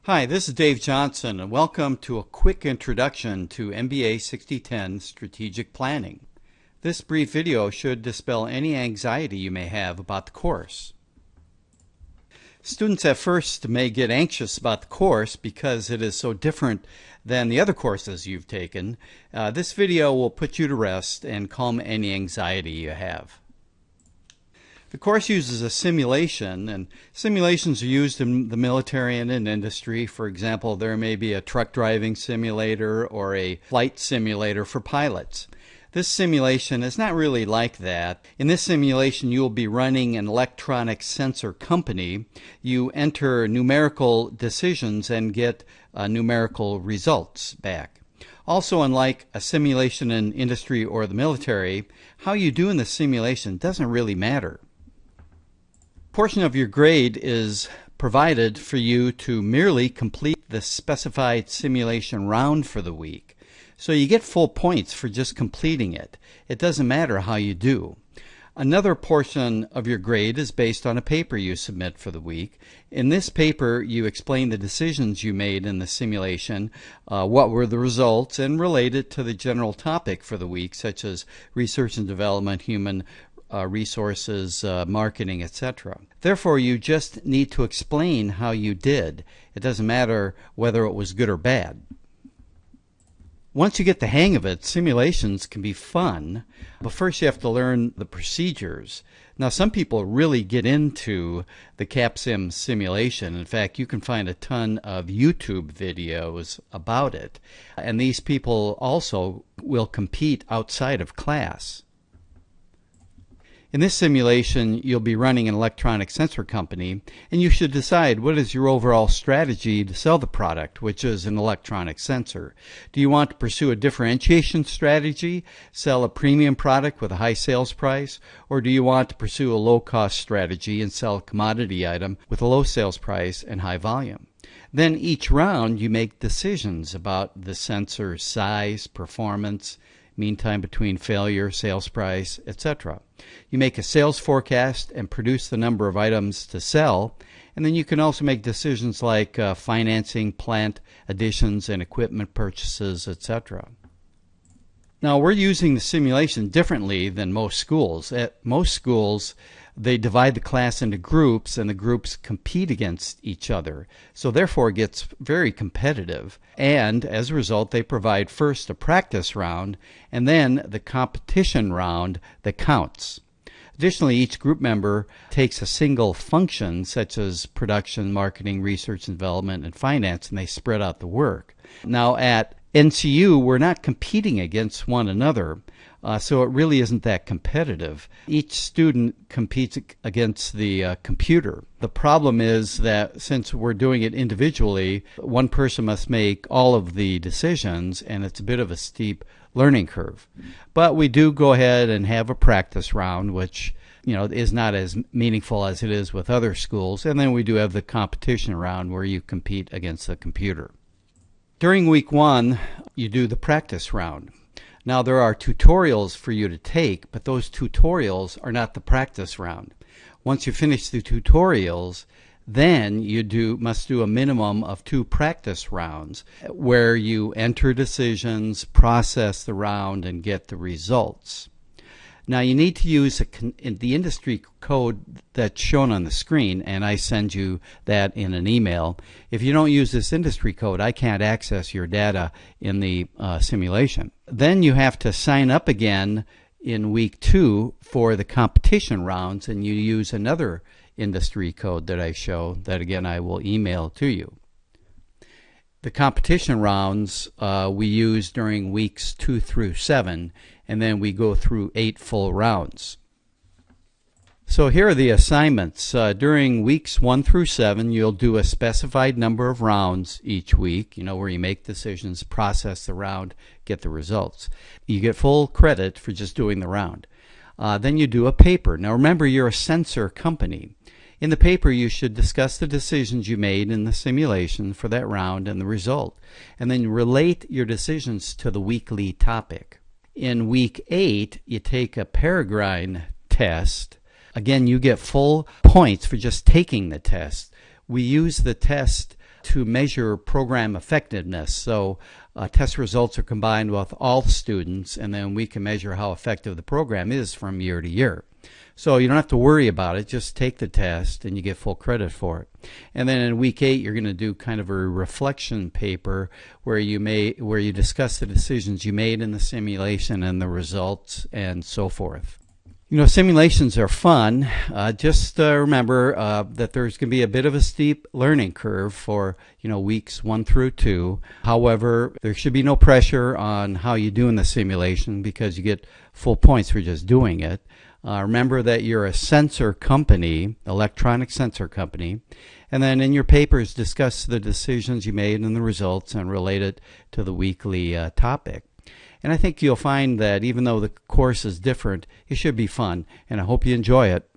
Hi, this is Dave Johnson, and welcome to a quick introduction to MBA 6010 Strategic Planning. This brief video should dispel any anxiety you may have about the course. Students at first may get anxious about the course because it is so different than the other courses you've taken. This video will put you to rest and calm any anxiety you have. The course uses a simulation, and simulations are used in the military and in industry. For example, there may be a truck driving simulator or a flight simulator for pilots. This simulation is not really like that. In this simulation, you will be running an electronic sensor company. You enter numerical decisions and get numerical results back. Also, unlike a simulation in industry or the military, how you do in the simulation doesn't really matter. A portion of your grade is provided for you to merely complete the specified simulation round for the week. So you get full points for just completing it. It doesn't matter how you do. Another portion of your grade is based on a paper you submit for the week. In this paper, you explain the decisions you made in the simulation, what were the results, and relate it to the general topic for the week, such as research and development, human resources, marketing, etc. Therefore, you just need to explain how you did. It doesn't matter whether it was good or bad. Once you get the hang of it, simulations can be fun, but first you have to learn the procedures. Now, some people really get into the CAPSIM simulation. In fact, you can find a ton of YouTube videos about it, and these people also will compete outside of class. In this simulation, you'll be running an electronic sensor company, and you should decide what is your overall strategy to sell the product, which is an electronic sensor. Do you want to pursue a differentiation strategy, sell a premium product with a high sales price, or do you want to pursue a low-cost strategy and sell a commodity item with a low sales price and high volume? Then each round you make decisions about the sensor's size, performance, mean time between failure, sales price, etc. You make a sales forecast and produce the number of items to sell, and then you can also make decisions like financing, plant additions, and equipment purchases, etc. Now, we're using the simulation differently than most schools. At most schools, they divide the class into groups, and the groups compete against each other. So therefore, it gets very competitive. And as a result, they provide first a practice round, and then the competition round that counts. Additionally, each group member takes a single function, such as production, marketing, research and development, and finance, and they spread out the work. Now, at NCU, we're not competing against one another. So it really isn't that competitive. Each student competes against the computer. The problem is that since we're doing it individually, one person must make all of the decisions, and it's a bit of a steep learning curve. But we do go ahead and have a practice round, which is not as meaningful as it is with other schools. And then we do have the competition round where you compete against the computer. During week one, you do the practice round. Now, there are tutorials for you to take, but those tutorials are not the practice round. Once you finish the tutorials, then you must do a minimum of 2 practice rounds where you enter decisions, process the round, and get the results. Now, you need to use the industry code that's shown on the screen, and I send you that in an email. If you don't use this industry code, I can't access your data in the simulation. Then you have to sign up again in week 2 for the competition rounds, and you use another industry code that I show that, again, I will email to you. The competition rounds we use during weeks 2 through 7, and then we go through 8 full rounds. So here are the assignments. During weeks 1 through 7, you'll do a specified number of rounds each week, where you make decisions, process the round, get the results. You get full credit for just doing the round. Then you do a paper. Now remember, you're a sensor company. In the paper, you should discuss the decisions you made in the simulation for that round and the result, and then relate your decisions to the weekly topic. In week 8, you take a Peregrine test. Again, you get full points for just taking the test. We use the test to measure program effectiveness. So test results are combined with all students, and then we can measure how effective the program is from year to year. So you don't have to worry about it. Just take the test and you get full credit for it. And then in week 8, you're going to do kind of a reflection paper where you discuss the decisions you made in the simulation and the results and so forth. You know, simulations are fun. Just remember that there's going to be a bit of a steep learning curve for, weeks 1 through 2. However, there should be no pressure on how you do in the simulation because you get full points for just doing it. Remember that you're a sensor company, electronic sensor company, and then in your papers discuss the decisions you made and the results and relate it to the weekly topic. And I think you'll find that even though the course is different, it should be fun, and I hope you enjoy it.